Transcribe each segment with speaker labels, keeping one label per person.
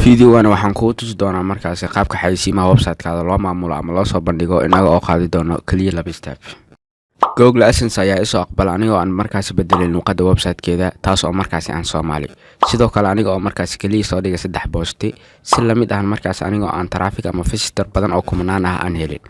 Speaker 1: Fiidiyowan waxaan kuu tusi doonaa markaasi qaabka xayeysiimaha website-kaada loo maamulo ama loo soo bandhigo inaga oo qaadi doono kaliya laba step. Google AdSense ayaa isoo aqbala aniga oo aan markaasi bedelay luqadda website-keeda taas oo markaasi aan Soomaali. Sidoo kale aniga oo markaasi kaliya soo dhigay 3 boosti si la mid ah markaasi aniga oo aan traffic ama visitor badan oo kumanaan ah aan helin.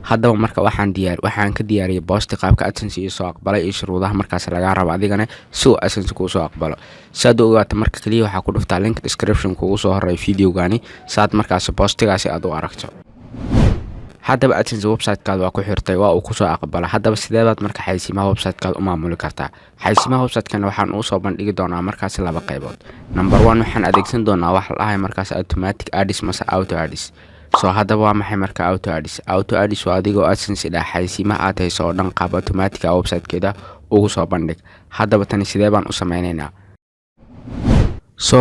Speaker 1: haddaba marka waxaan ka diyaariyay boosti qaabka AdSense soo aqbalay iyo shuruudaha markaas laga rabo adigana si uu AdSense ku soo aqbalo. Saad u ogaato marka kaliya waxa ku dhuftaa link description ku soo horeey fiidiyowgaani saad markaas boostigaasi aad u aragto. haddaba AdSense website-kaada waa ku xirtay waa uu ku soo aqbala. haddaba sidee baad marka xayeysiimaha website-kaada u maamuli kartaa? xayeysiimaha website-kana waxaan u soo bandhigi doonaa markaas laba qaybood. Number 1 waxaan adeegsan doonaa wax la markaas automatic ads mase auto ads. haddaba waa maxay marka auto ads waa adigoo AdSense xayeysiimaha aad hayso oo dhan qaab automatic ah website-keeda ugu soo bandhig. haddaba tani sidee baan u sameynaynaa?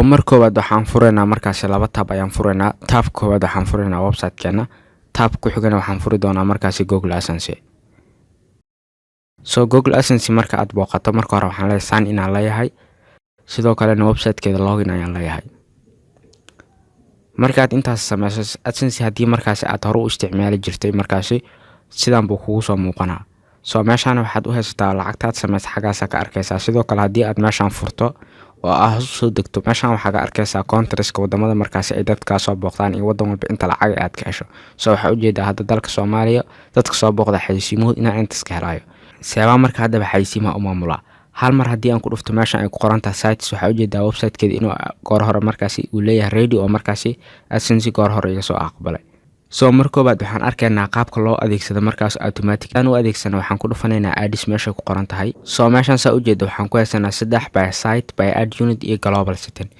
Speaker 1: marka koowaad waxaan furaynaa markaas laba tab ayaan furaynaa. tab koowaad waxaan furaynaa website-keena. tab ku xigana waxaan furi doonaa markaas Google AdSense. Google AdSense marka aad booqato marka hore waxaan leeyahay sign in aan leeyahay. sidoo kale website-keeda login ayaan leeyahay. markaad intaas sameyso AdSense haddii markaas aad hore u isticmaali jirtay markaas sidaan buu kugu soo muuqanaa. meeshaan waxaad u haysataa lacagtaad sameys xagaas ka arkaysaa. sidoo kale haddii aad meeshaan furto oo ah soo degto meeshaan waxaad ka arkaysaa countries-ka wadamada markaas ay dadka soo booqdaan iyo wadan walba inta lacag aad ka hesho. waxa u jeedaa hadda dalka Soomaaliya dadka soo booqda xayeysiimuhu inaan intaas ka helayo. sababa marka haddaba xayeysiimaha u maamula hal mar haddii aan ku dhufto meeshaan ay ku qoran tahay sites waxa u jeedaa website-keeda inuu goor hore markaas uu leeyahay ready oo markaas AdSense goor hore iga soo aqbalay. marka koobaad waxaan arkaynaa qaabka loo adeegsado markaas automatic aan u adeegsano waxaan ku dhufanaynaa ads meesha ku qoran tahay. meeshaan saa u jeedo waxaan ku haysanaa 3 by site by ad unit iyo global setting.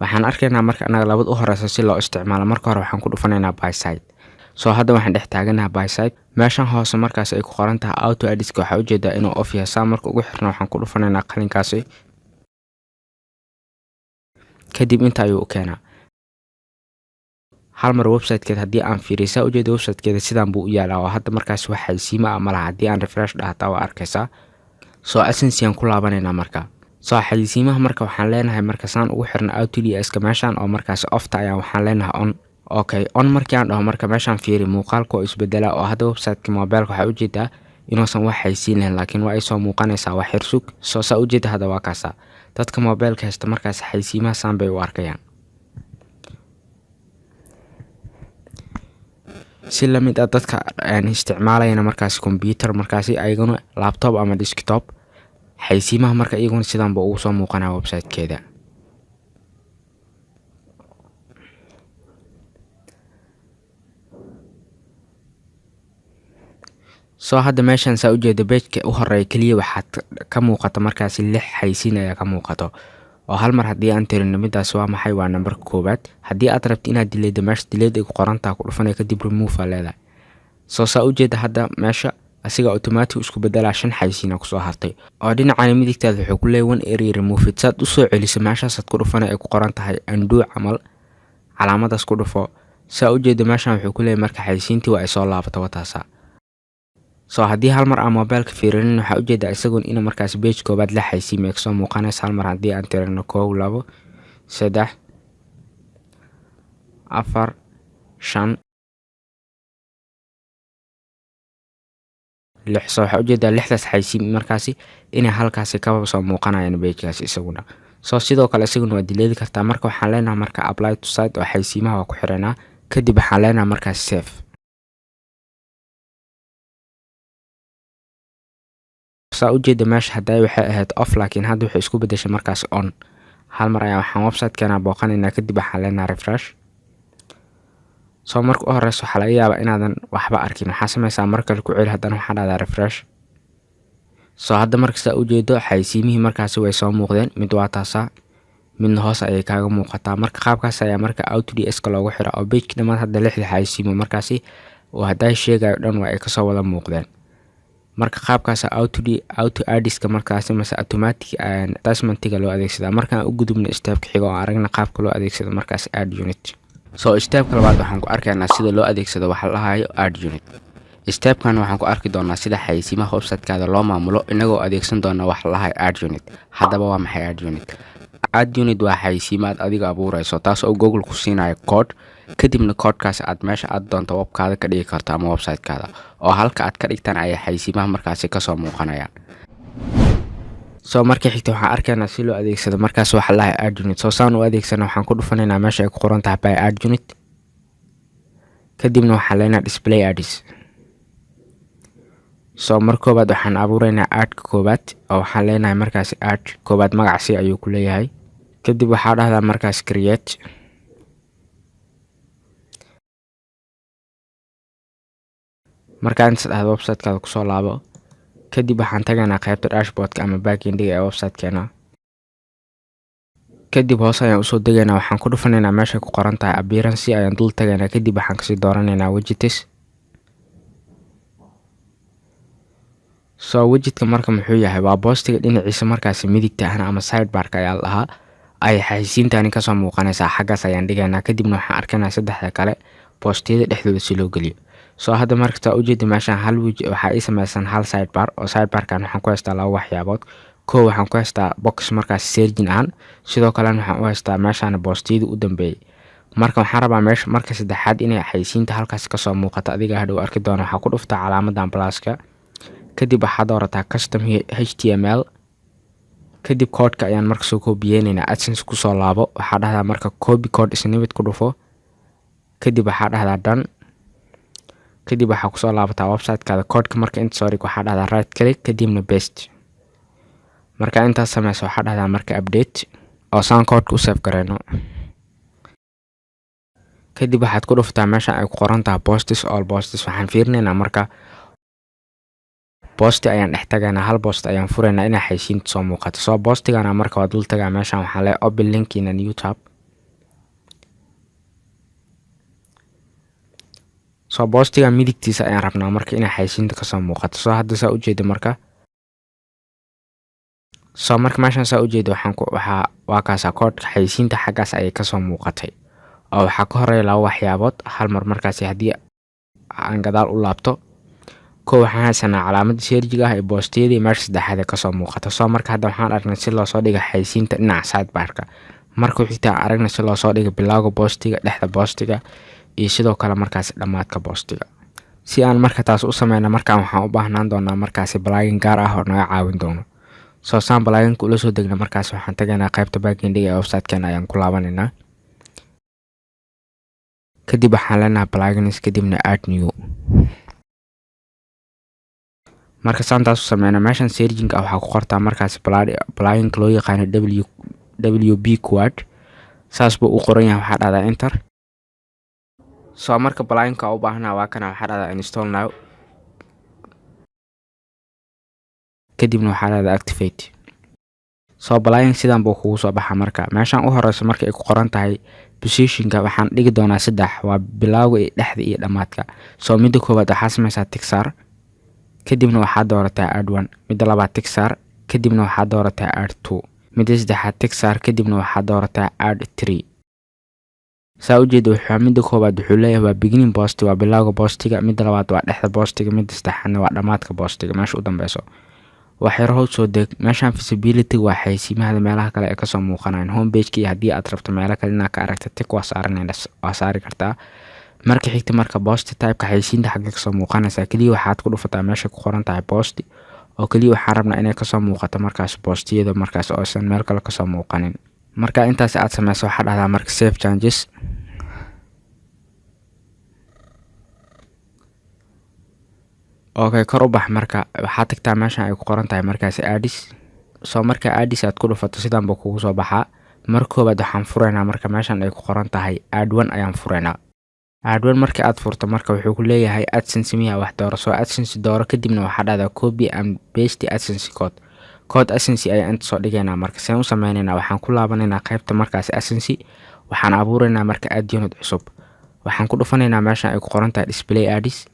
Speaker 1: waxaan arkaynaa marka anaga labad u horeysa si loo isticmaalo marka hore waxaan ku dhufanaynaa by site. hadda waxaan dhex taaganahay by site. meeshaan hoose markaas ay ku qoran tahay auto ads waxa u jeedaa inuu off yahay. marka ugu xirna waxaan ku dhufanaynaa qalinkaasi kadib inta ayuu u keenaa. hal mar website-keeda haddii aan fiiriyo u jeedo website-keeda sidaan buu u yaalaa oo hadda markaas wax xayeysiima ma laha. haddii aan refresh dhahtaa waa arkaysaa. AdSense aan ku laabanaynaa marka. xayeysiimaha marka waxaan leenahay marka saan ugu xirna auto ads-ka meeshaan oo markaas off-ta ayaan waxaan leenahay on. on markii aan dhaho marka meeshaan fiiri muuqaalka oo isbedela oo hadda website-ka mobilka waxa u jeedaa inuusan wax xayeysiin lahayn laakiin waa ay soo muuqanaysaa wax xirsug. saa u jeeda hadda waa kaasa. dadka mobilka haysta markaas xayeysiimaha saan bay u arkayaan. si la mid ah dadka aan isticmaalayna markaas computer markaas ayaguna laptop ama desktop xayeysiimaha marka iyaguna sidaan buu ugu soo muuqanaa website-keeda. hadda meeshaan saa u jeedo page-ka u horeeya kaliya waxaad ka muuqato markaas 6 xayeysiin ayaa ka muuqato oo hal mar haddii aan tirino midaas waa maxay waa number koobaad. haddii aad rabto inaad delete meesha delete ay ku qoran tahay ku dhufanay kadib remove aa leedahay. saa u jeeda hadda meesha asiga automatic isku bedelaa 5 xayeysiin ku soo hartay oo dhinaca midigtaada wuxuu ku leeyahay one area remove it. saad u soo celiso meeshaas aad ku dhufanay ay ku qoran tahay undo camal calaamadaas ku dhufo. saa u jeeda meeshaan wuxuu ku leeyahay marka xayeysiintii waa ay soo laabato wataasa. haddii hal mar aan mobilka fiirinin waxa u jeedaa isagoon in markaas page koobaad la xayeysiimay ka soo muuqanaysa. hal mar haddii aan tirino 1 2 3 4 5 6 waxa u jeedaa 6daas xayeysiin markaas inay halkaas ka soo muuqanayaan page-kaas isaguna. sidoo kale isaguna waa delete kartaa. marka waxaan leenahay marka apply to site oo xayeysiimaha waa ku xiranaa kadib waxaan leenahay markaas save. u jeeda meesha hadda waxay ahayd off laakiin hadda waxay isku bedeshay markaas on. hal mar ayaa waxaan website-keena booqanaynaa kadib waxaan leenahay refresh. marka u horeysa waxa laga yaabaa inaadan waxba arkin. waxaa sameysaa marka ku celi haddana waxaan dhahdaa refresh. hadda marka u jeedo xayeysiimihii markaas way soo muuqdeen. mid waa taasa midna hoos ayay kaaga muuqataa. marka qaabkaas ayaa marka auto ads-ka loogu xiraa oo page-ka dhammaan hadda 6 xayeysiimo markaas oo hadda sheegayo dhan waa ay ka soo wada muuqdeen. marka qaabkaas auto ads-ka markaas mase automatic attachment-ga loo adeegsadaa. markaan u gudubno step-ka xiga oo aragna qaabka loo adeegsado markaas ad unit. step-ka labaad waxaan ku arkaynaa sida loo adeegsado waxa la hayo ad unit. step-kan waxaan ku arki doonaa sida xayeysiimaha website-kaada loo maamulo inagoo adeegsan doona wax la hayo ad unit. haddaba waa maxay ad unit? ad unit waa xaysiimaad adiga abuurayso taas oo Google ku siinayo code kadibna codekaas aad meesha aad doonto webkaada ka dhigi karto ama website-kaada oo halka aad ka dhigtaan ay xaysiimaha markaasi ka soo muuqanayaan. markii xigta waxaan arkaynaa si loo adeegsado markaas waxa la ad unit. saan u adeegsano waxaan ku dhufanaynaa meesha ay ku qoran tahay by ad unit. kadibna waxaan leenahay display ads. mar koobaad waxaan abuuraynaa ad koobaad oo waxaan leenahay markaas ad koobaad magaciisa ayuu ku leeyahay. kadib waxaa dhahdaa markaas create. marka inta dhahdo website-kaada ku soo laabo. kadib waxaan tagaynaa qaybta dashboard-ka ama backend-ga ee website-keena. kadib hoos ayaan usoo degaynaa waxaan ku dhufanaynaa meesha ku qoran tahay appearance ayaan dul tagaynaa. kadib waxaan kasii dooranaynaa widgets. widgetka marka muxuu yahay waa boostiga dhinaciisa markaas midigta ahna ama sidebar-ka ayaa lahaa ay xaysiintani ka soo muuqanaysaa xaggaas ayaan dhigaynaa. kadibna waxaan arkaynaa saddexda kale boostiyada dhexdooda si loo geliyo. hadda marka ujeeda meeshaan hal widget waxaa ii samaysan hal sidebar oo sidebar-kan waxaan ku haystaa laba waxyaabood. koow waxaan ku haystaa box markaas searching ahaan sidoo kalena waxaan u haystaa meeshaan boostiyada u dambeeyay. marka waxaan rabaa meesha marka saddexaad inay xaysiinta halkaas ka soo muuqato adiga hadhow arki doona. waxaa ku dhuftaa calaamadan pluska. kadib waxaad doorataa custom html. kadib codeka ayaan marka soo koobiyeynaynaa AdSense ku soo laabo. waxaa dhahdaa marka copy code snippet ku dhufo. kadib waxaa dhahdaa done. kadib waxaa ku soo laabataa website-kaada codeka marka inta soo dhig waxaa dhahdaa right click kadibna paste. marka intaas sameyso waxaa dhahdaa marka update oo saan codeka u save gareyno. kadib waxaad ku dhuftaa meesha ay ku qoran tahay posts all posts. waxaan fiirinaynaa marka post ayaan dhex tagaynaa hal post ayaan furaynaa inay xaysiinta soo muuqato. postigana marka waa dul tagaa meeshaan waxaa leeyahay open link in a new tab. postiga midigtiisa ayaan rabnaa marka inay xaysiinta ka soo muuqato. hadda saa u jeedo marka marka meeshaan saa u jeedo waa kaasa codeka xaysiinta xaggaas ayay ka soo muuqatay oo waxaa ka horeeya laba waxyaabood hal mar markaas haddii aan gadaal u laabto. koow waxaan haysanaa calaamadda searchiga ah ee boostiyadii meesha saddexaad ee ka soo muuqato. marka hadda waxaan aragnay si loo soo dhigo xaysiinta dhinaca sidebar-ka. marka xitaa aragnay si loo soo dhigo bilowga boostiga dhexda boostiga iyo sidoo kale markaas dhamaadka boostiga. si aan marka taas u sameyno markaan waxaan u baahnaan doonaa markaas plugin gaar ah oo naga caawin doono. saan pluginka ula soo degna markaas waxaan tagaynaa qaybta backend-ga ee website-keena ayaan ku laabanaynaa. kadib waxaan leenahay plugins kadibna add new. marka saan taas u sameyno meeshaan searching-ka waxaa ku qortaa markaas pluginka loo yaqaano wp quad. saas buu u qoran yahay waxaa dhahdaa enter. marka pluginka u baahnaa waa kana waxaa dhahdaa install now. kadibna waxaa dhahdaa activate. plugin sidan buu kugu soo baxaa. marka meeshaan u horeyso marka ay ku qoran tahay positionka waxaan dhigi doonaa 3 waa bilowga iyo dhexda iyo dhamaadka. midda koowaad waxaa sameysaa tick saar. kadibna waxaad doorataa add 1. midda labaad tick saar. kadibna waxaad doorataa add 2. midda saddexaad tick saar. kadibna waxaad doorataa add 3. u jeedo waxaa midda koowaad wuxuu leeyahay waa beginning post waa bilowga postiga. midda labaad waa dhexda postiga. midda saddexaadna waa dhamaadka postiga meesha u dambeyso. waxay rahood soo deg meeshaan visibility waa xaysiimaha meelaha kale ee ka soo muuqanayaan homepage-ka iyo haddii aad rabto meelo kale inaad ka aragto tick waa saari kartaa. marka xigta marka post type-ka xaysiinta xagga ka soo muuqanaysa kaliya waxaad ku dhufataa meesha ku qoran tahay post oo kaliya waxaan rabnaa inay ka soo muuqato markaas postiyada markaas oo aysan meel kale ka soo muuqanin. marka intaas aad sameyso waxaa dhahdaa marka save changes. kor u bax marka waxaad tagtaa meeshaan ay ku qoran tahay markaas ads. marka ads aad ku dhufato sidan buu kugu soo baxaa. marka koobaad waxaan furaynaa marka meeshaan ay ku qoran tahay add 1 ayaan furaynaa. add 1 marka aad furto marka wuxuu ku leeyahay AdSense miyaa wax dooro. AdSense dooro kadibna waxaa dhahdaa copy and paste AdSense code. AdSense ayaan inta soo dhigaynaa. marka saan u sameynaynaa waxaan ku laabanaynaa qaybta markaas AdSense. waxaan abuuraynaa marka add unit cusub. waxaan ku dhufanaynaa meeshaan ay ku qoran tahay display ads.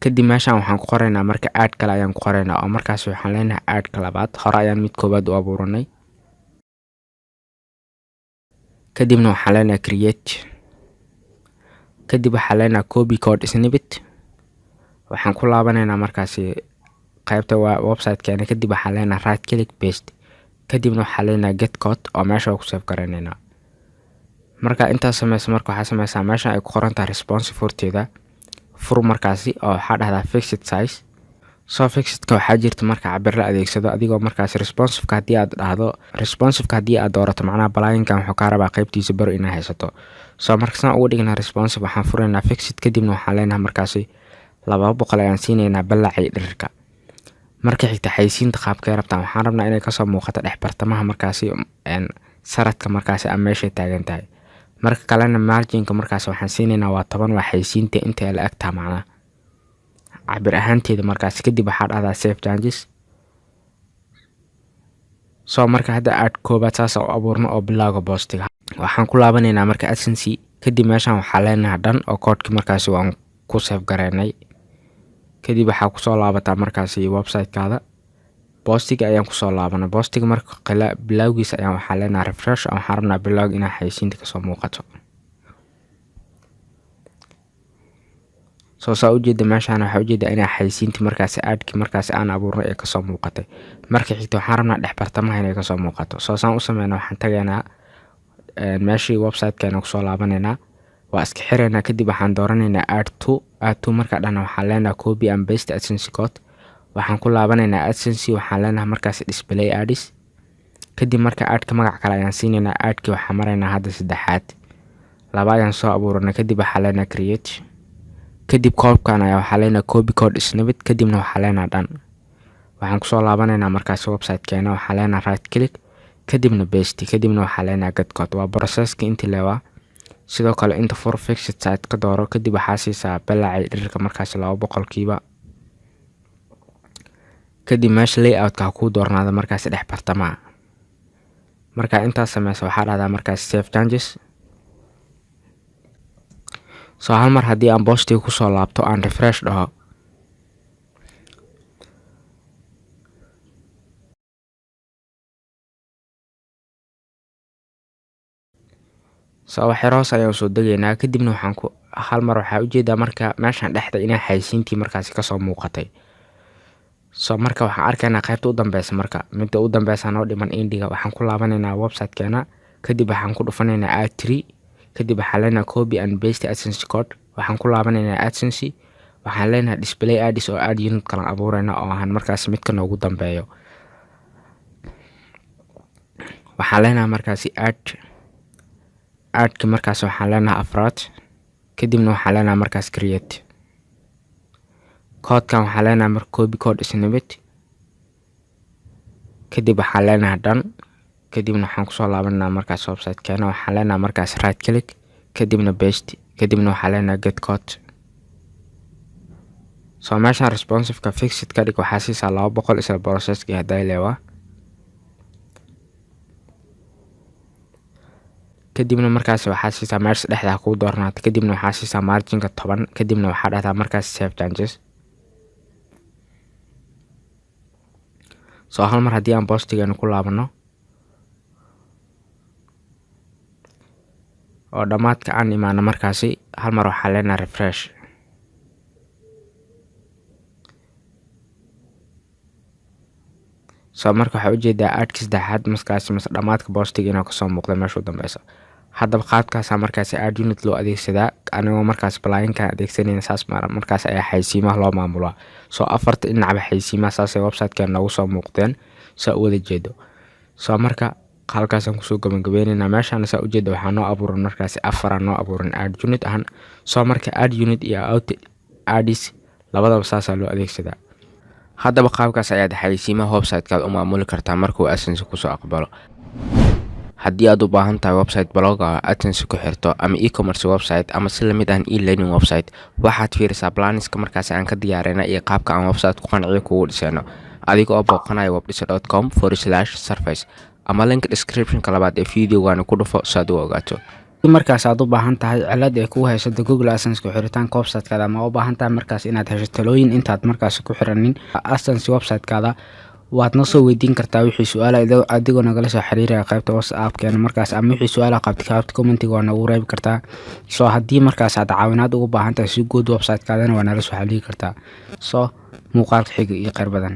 Speaker 1: kadib meeshaan waxaan ku qoraynaa marka add kale ayaan ku qoraynaa oo markaas waxaan leenahay add ka labaad. hore ayaan mid koobaad u abuuranay. kadibna waxaan leenahay create. kadib waxaan leenahay copy code snippet. waxaan ku laabanaynaa markaas qaybta website-keena. kadib waxaan leenahay right click paste. kadibna waxaa leenahay get code oo meesha ku save gareyneynaa. marka intaas sameyso marka waxaa sameysaa meeshan ay ku qoran tahay responsive horteeda fur markaasi oo waxaa dhahdaa fixed size. soo fixedka waxaa jirta marka cabir la adeegsado adigoo markaasi responsiveka haddii aad doorato macnaha balaaginkan wuxuu kaa rabaa qaybtiisa baro inaa haysato. soo marka saan ugu dhignaa responsive waxaan furaynaa fixed kadibna waxaan leenahay markaasi 200 ayaan siinaynaa ballacii dhirirka. marka xigta xaysiinta qaabkay rabtaan waxaan rabnaa inay kasoo muuqato dhex bartamaha markaasi saradka markaasi ama meeshay taagan tahay. marka kalena marginka markaasi waxaan siinaynaa waa 10 waa xaysiinta inta la agtaa macnaha cabir ahaanteeda markaasi kadib waxaa dhahdaa save changes. soo marka hadda aad koobaad saas u abuurno oo bilowga boostiga waxaan ku laabanaynaa marka AdSense kadib meeshan waxaa leenahay dhan oo koodkii markaasi waan ku save gareynay. kadib waxaa kusoo laabataa markaasi website-kaada boostiga ayaan kusoo laabanay. boostiga marka bilowgiisa ayaan waxaa leenahay refresh waxaan rabnaa bilowg inaa xaysiinta kasoo muuqato. soo saa ujeeda meeshaan waxaa ujeeda inaa xaysiintii markaasi aadkii markaasi aan abuurnay ee kasoo muuqatay. marka xigta waxaan rabnaa dhex bartamaha inay kasoo muuqato. soo saan u sameynaa waxaan tagaynaa meeshii website-keena kusoo laabanaynaa waa iska xiraynaa kadib waxaan dooranaynaa add to marka dhana waxaan leenahay copy and paste AdSense code. waxaan ku laabanaynaa AdSense waxaan leenahay markaasi display ads kadib marka aadka magac kale ayaan siinaynaa aadkii waxaan maraynaa hadda 3 laba ayaan soo abuuranay kadib waxaan leenahay create kadib koodkan ayaa waxaa leenahay copy code snippet kadibna waxaa leenahay dhan. waxaan kusoo laabanaynaa markaasi website-keena waxaa leenahay right click kadibna paste kadibna waxaa leenahay get code. waa processka intii leewaa sidoo kale inta fur fixed site ka dooro kadib waxaa siisaa ballacii dhirirka markaasi 200 kadib meesha layout-ka ha kuu doornaada markaasi dhex bartamaha. marka intaas sameysa waxaa dhahdaa markaasi save changes. soo hal mar haddii aan boostiga kusoo laabto aan refresh dhaho soo waxeroos ayaan soo degaynaa kadibna waxaan ku hal mar waxaa ujeedaa marka meeshan dhexda inaa xaysiintii markaasi kasoo muuqatay. soo marka waxaan arkaynaa qaybta u dambeysa marka midda u dambeysa noo dhiman indiga waxaan ku laabanaynaa website-keena kadib waxaan ku dhufanaynaa add 3 kadib waxaan leenahay copy and paste AdSense code waxaan ku laabanaynaa AdSense waxaan leenahay display ads oo add unit kala abuurayna oo ahan markaasi midka noogu dambeeyo. waxaan leenahay markaasi aadki markaasi waxaan leenahay afraad kadibna waxaan leenahay markaas create koodkan waxaan leenahay marka copy code snippet kadib waxaan leenahay dhan kadibna waxaan kusoo laabanaa markaas website-keena waxaan leenahay markaas right click kadibna paste kadibna waxaan leenahay get code. soo meeshaan responsiveka fixed ka dhig waxaa siisaa 200 isla processkii hadday leewaa kadibna markaas waxaa siisaa meesha dhexda kuu doornaata kadibna waxaa siisaa marginka 10 kadibna waxaa dhahdaa markaas save changes. soo hal mar haddii aan boostigeena ku laabano oo dhammaadka aan imaano markaasi hal mar waxaa leenahay refresh. soo marka waxaa ujeedaa aadka 3 markaasi mas dhammaadka boostiga inuu kasoo muuqday meesha u dambeysa. haddaba qaabkaasa markaasi add unit loo adeegsadaa anigoo markaas balaaginkan adeegsanayna saas markaas ayaa xaysiimaha loo maamulaa. soo afarta dhinacba xaysiimaha saasay website-keena noogu soo muuqdeen saa u wada jeedo. soo marka halkaasaan kusoo gabagabeynayna meeshaan saa ujeeda waxaa noo abuuran markaasi 4 noo abuuran add unit ahan. soo marka add unit iyo out ads labadaba saasaa loo adeegsadaa. haddaba qaabkaas ayaad xaysiimaha website-kaada u maamuli kartaa markuu AdSense kusoo aqbalo. haddii aad u baahan tahay website blogga AdSense ku xirto ama e-commerce website ama si lamid ah e-learning website waxaad fiirisaa planiska markaasi aan ka diyaarinay iyo qaabka aan website ku qanciyo kugu dhisano adiga oo booqanaya webdisa.com/surface ama link description-ka labaad ee video-gaana ku dhufo si aad u ogaato. markaas aad u baahan tahay cilad ay kugu haysato Google AdSense ku xiritaanka website-kaada ama u baahan tahay markaas inaad hesho talooyin intaad markaas ku xiranin AdSense website-kaada waad noo soo weydiin kartaa wixii su'aal adigoo nagala soo xiriiraya qaybta WhatsApp-keena markaas ama wixii su'aal qabtay comment-iga waa nagu reebi kartaa. soo haddii markaas aad caawinaad ugu baahan tahay si guud website-kaadana waa nala soo xiriiri kartaa. soo muuqaalka xiga iyo khayr badan.